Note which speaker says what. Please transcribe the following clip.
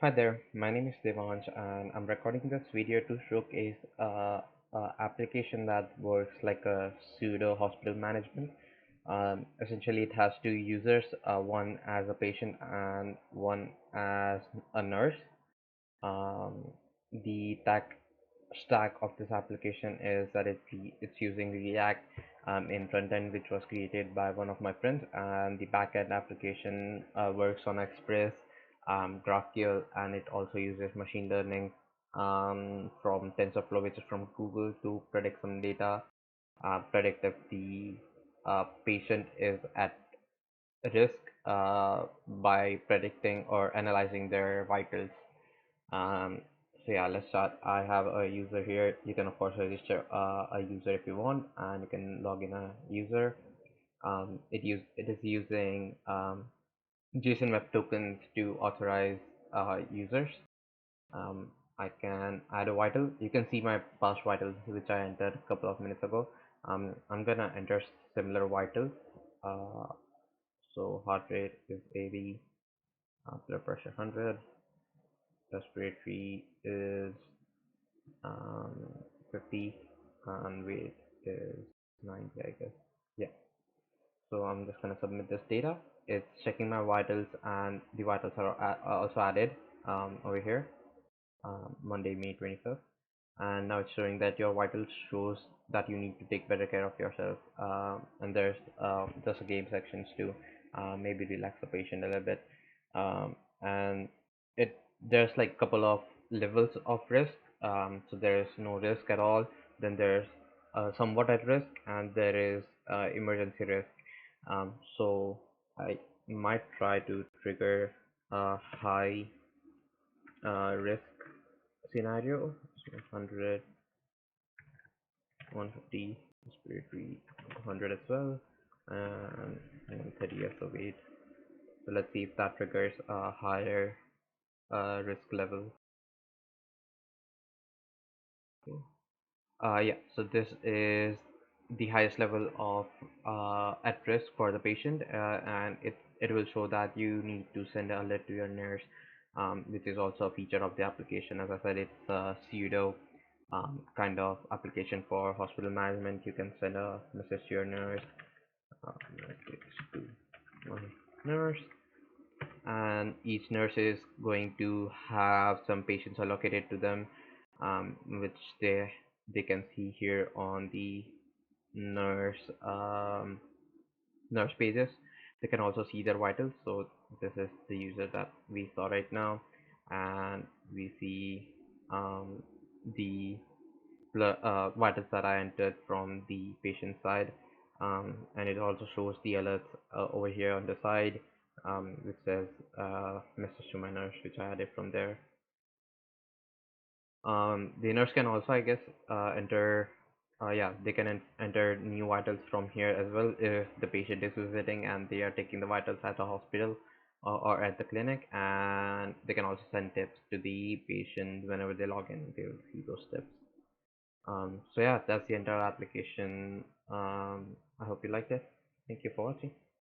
Speaker 1: Hi there, my name is Devansh and I'm recording this video to showcase a application that works like a pseudo hospital management. Essentially, it has two users, one as a patient and one as a nurse. Um, the tech stack of this application is that it's using React in front end, which was created by one of my friends, and the backend application works on Express, GraphQL, and it also uses machine learning from TensorFlow, which is from Google, to predict some data, predict if the patient is at risk by predicting or analyzing their vitals. So yeah, let's start. I have a user here. You can of course register a user if you want, and you can log in a user. It is using JSON Web Tokens to authorize users. Um, I can add a vital. You can see my past vitals, which I entered a couple of minutes ago. I'm gonna enter similar vitals. Uh, so heart rate is 80, blood pressure 100, respiratory is um, 50, and weight is 90, I guess. Yeah, so I'm just gonna submit this data. It's checking my vitals, and the vitals are also added over here, Monday, May 25th. And now it's showing that your vitals shows that you need to take better care of yourself. And there's a game sections too, maybe relax the patient a little bit. And it there's like couple of levels of risk. So there's no risk at all, then there's somewhat at risk, and there is emergency risk. So I might try to trigger a high risk scenario. So 100, 150 respiratory, 100 as well, and 30 years of age. So let's see if that triggers a higher risk level. Okay. Yeah, so this is the highest level of at risk for the patient, and it will show that you need to send an alert to your nurse, which is also a feature of the application. As I said, it's a pseudo kind of application for hospital management. You can send a message to your nurse, message to my nurse, and each nurse is going to have some patients allocated to them, which they can see here on the nurse nurse pages. They can also see their vitals. So this is the user that we saw right now, and we see the vitals that I entered from the patient side, and it also shows the alerts over here on the side, which says message to my nurse, which I added from there. The nurse can also, I guess, enter. Yeah, they can enter new vitals from here as well if the patient is visiting and they are taking the vitals at the hospital or at the clinic, and they can also send tips to the patient whenever they log in. They will see those tips. So yeah, that's the entire application. I hope you liked it. Thank you for watching.